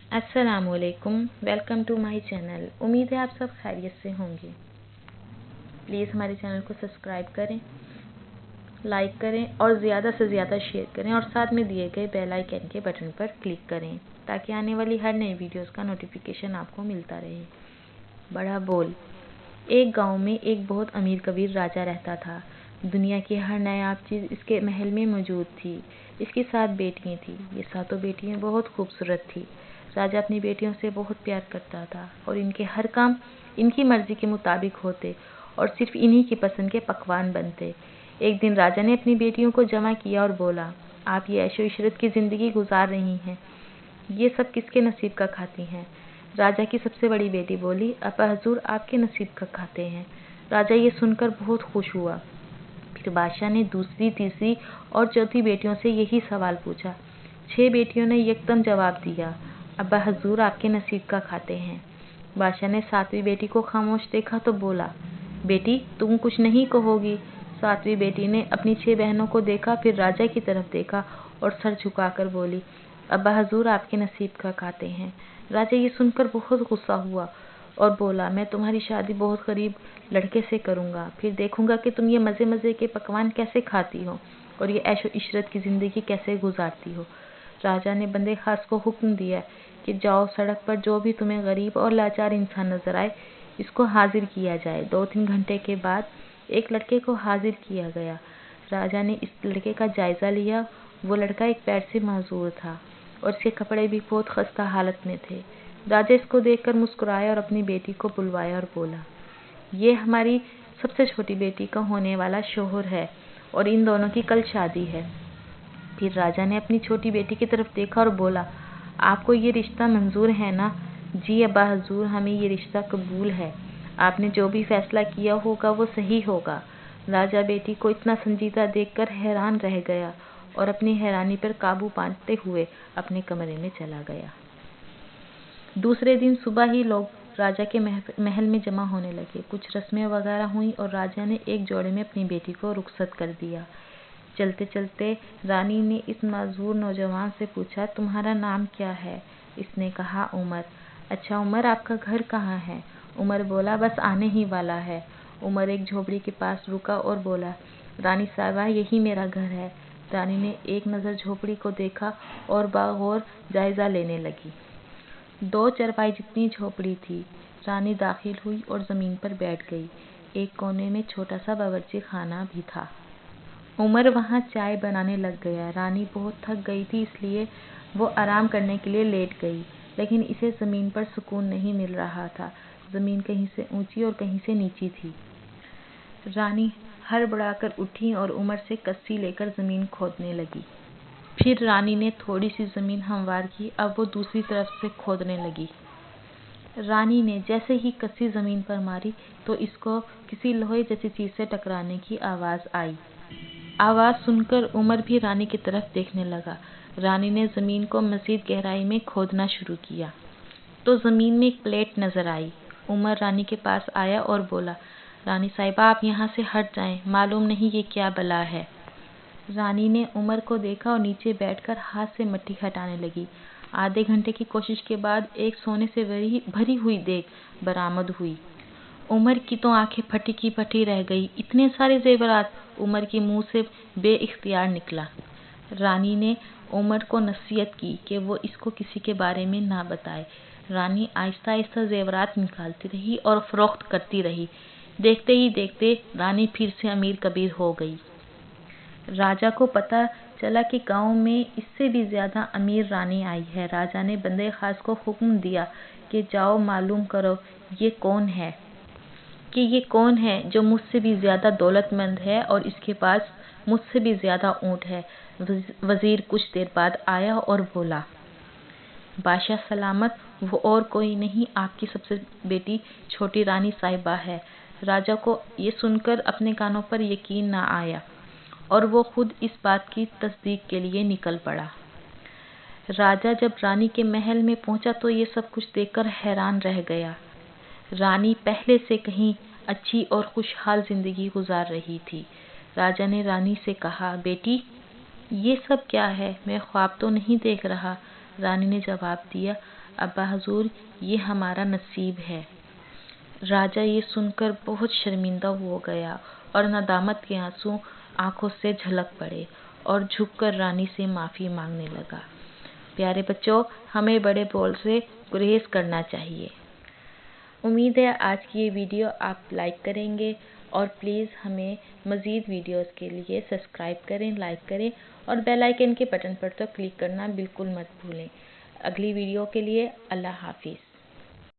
अस्सलामुअलैकुम, welcome to my channel. उम्मीद है आप सब खैरियत से होंगे। प्लीज़ हमारे चैनल को सब्सक्राइब करें, लाइक करें और ज़्यादा से ज़्यादा शेयर करें और साथ में दिए गए बेल आइकन के बटन पर क्लिक करें ताकि आने वाली हर नई वीडियोस का नोटिफिकेशन आपको मिलता रहे। बड़ा बोल। एक गांव में एक बहुत अमीर कबीर राजा रहता था। दुनिया की हर नायाब चीज़ इसके महल में मौजूद थी। इसकी 7 बेटियां थीं। ये सातों बेटियां बहुत खूबसूरत थीं। राजा अपनी बेटियों से बहुत प्यार करता था और इनके हर काम इनकी मर्जी के मुताबिक होते और सिर्फ इन्हीं की पसंद के पकवान बनते। एक दिन राजा ने अपनी बेटियों को जमा किया और बोला, आप ये ऐशो इशरत की ज़िंदगी गुजार रही हैं, ये सब किसके नसीब का खाती हैं? राजा की सबसे बड़ी बेटी बोली, अपा हजूर आपके नसीब का खाते हैं। राजा ये सुनकर बहुत खुश हुआ। फिर बादशाह ने दूसरी, तीसरी और चौथी बेटियों से यही सवाल पूछा। 6 बेटियों ने यकदम जवाब दिया, अब्बा हजूर आपके नसीब का खाते हैं। बादशाह ने 7वीं बेटी को खामोश देखा तो बोला, बेटी तुम कुछ नहीं कहोगी? 7वीं बेटी ने अपनी 6 बहनों को देखा, फिर राजा की तरफ देखा और सर झुकाकर बोली, अब्बा हजूर आपके नसीब का खाते हैं। राजा ये सुनकर बहुत गुस्सा हुआ और बोला, मैं तुम्हारी शादी बहुत गरीब लड़के से करूँगा, फिर देखूँगा कि तुम ये मज़े मज़े के पकवान कैसे खाती हो और ये ऐशो इशरत की ज़िंदगी कैसे गुजारती हो। राजा ने बंदे खास को हुक्म दिया कि जाओ, सड़क पर जो भी तुम्हें गरीब और लाचार इंसान नजर आए इसको हाजिर किया जाए। 2-3 घंटे के बाद एक लड़के को हाजिर किया गया। राजा ने इस लड़के का जायजा लिया। वो लड़का एक पैर से माजूर था और इसके कपड़े भी बहुत खस्ता हालत में थे। राजा इसको देखकर मुस्कुराया और अपनी बेटी को बुलवाया और बोला, ये हमारी सबसे छोटी बेटी का होने वाला शोहर है और इन दोनों की कल शादी है। फिर राजा ने अपनी छोटी बेटी की तरफ देखा और बोला, आपको ये रिश्ता मंजूर है ना? जी अब्बा हजूर, हमें ये रिश्ता कबूल है। आपने जो भी फैसला किया होगा वो सही होगा। राजा बेटी को इतना संजीदा देखकर हैरान रह गया और अपनी हैरानी पर काबू पाते हुए अपने कमरे में चला गया। दूसरे दिन सुबह ही लोग राजा के महल में जमा होने लगे। कुछ रस्में वगैरह हुई और राजा ने एक जोड़े में अपनी बेटी को रुखसत कर दिया। चलते चलते रानी ने इस माजूर नौजवान से पूछा, तुम्हारा नाम क्या है? इसने कहा, उमर। अच्छा उमर, आपका घर कहाँ है? उमर बोला, बस आने ही वाला है। उमर एक झोपड़ी के पास रुका और बोला, रानी साहिबा यही मेरा घर है। रानी ने एक नज़र झोपड़ी को देखा और बागौर जायज़ा लेने लगी। 2 चरपाई जितनी झोपड़ी थी। रानी दाखिल हुई और ज़मीन पर बैठ गई। एक कोने में छोटा सा बावर्ची खाना भी था। उमर वहाँ चाय बनाने लग गया। रानी बहुत थक गई थी, इसलिए वो आराम करने के लिए लेट गई, लेकिन इसे ज़मीन पर सुकून नहीं मिल रहा था। ज़मीन कहीं से ऊंची और कहीं से नीची थी। रानी हड़बड़ाकर उठी और उमर से कस्सी लेकर ज़मीन खोदने लगी। फिर रानी ने थोड़ी सी ज़मीन हमवार की। अब वो दूसरी तरफ से खोदने लगी। रानी ने जैसे ही कस्सी ज़मीन पर मारी तो इसको किसी लोहे जैसी चीज़ से टकराने की आवाज़ आई। आवाज़ सुनकर उमर भी रानी की तरफ देखने लगा। रानी ने ज़मीन को मज़ीद गहराई में खोदना शुरू किया तो ज़मीन में एक प्लेट नज़र आई। उमर रानी के पास आया और बोला, रानी साहिबा आप यहाँ से हट जाएं, मालूम नहीं ये क्या बला है। रानी ने उमर को देखा और नीचे बैठकर हाथ से मट्टी हटाने लगी। आधे घंटे की कोशिश के बाद एक सोने से भरी हुई देग बरामद हुई। उमर की तो आंखें फटी की फटी रह गई। इतने सारे जेवरात उमर के मुंह से बेइख्तियार निकला। रानी ने उमर को नसीहत की कि वो इसको किसी के बारे में ना बताए। रानी आहिस्ता आहिस्ता जेवरात निकालती रही और फरोख्त करती रही। देखते ही देखते रानी फिर से अमीर कबीर हो गई। राजा को पता चला कि गांव में इससे भी ज्यादा अमीर रानी आई है। राजा ने बंदे खास को हुक्म दिया कि जाओ मालूम करो ये कौन है जो मुझसे भी ज्यादा दौलतमंद है और इसके पास मुझसे भी ज्यादा ऊँट है। वजीर कुछ देर बाद आया और बोला, बादशाह सलामत, वो और कोई नहीं आपकी सबसे बेटी छोटी रानी साहिबा है। राजा को ये सुनकर अपने कानों पर यकीन न आया और वो खुद इस बात की तस्दीक के लिए निकल पड़ा। राजा जब रानी के महल में पहुंचा तो ये सब कुछ देखकर हैरान रह गया। रानी पहले से कहीं अच्छी और खुशहाल जिंदगी गुजार रही थी। राजा ने रानी से कहा, बेटी ये सब क्या है? मैं ख्वाब तो नहीं देख रहा। रानी ने जवाब दिया, अब्बा हुजूर, ये हमारा नसीब है। राजा ये सुनकर बहुत शर्मिंदा हो गया और नदामत के आंसू आंखों से झलक पड़े और झुककर रानी से माफ़ी मांगने लगा। प्यारे बच्चों, हमें बड़े बोल से गुरेज करना चाहिए। उम्मीद है आज की ये वीडियो आप लाइक करेंगे और प्लीज़ हमें मज़ीद वीडियोस के लिए सब्सक्राइब करें, लाइक करें और बेल आइकन के बटन पर तो क्लिक करना बिल्कुल मत भूलें। अगली वीडियो के लिए अल्लाह हाफिज़।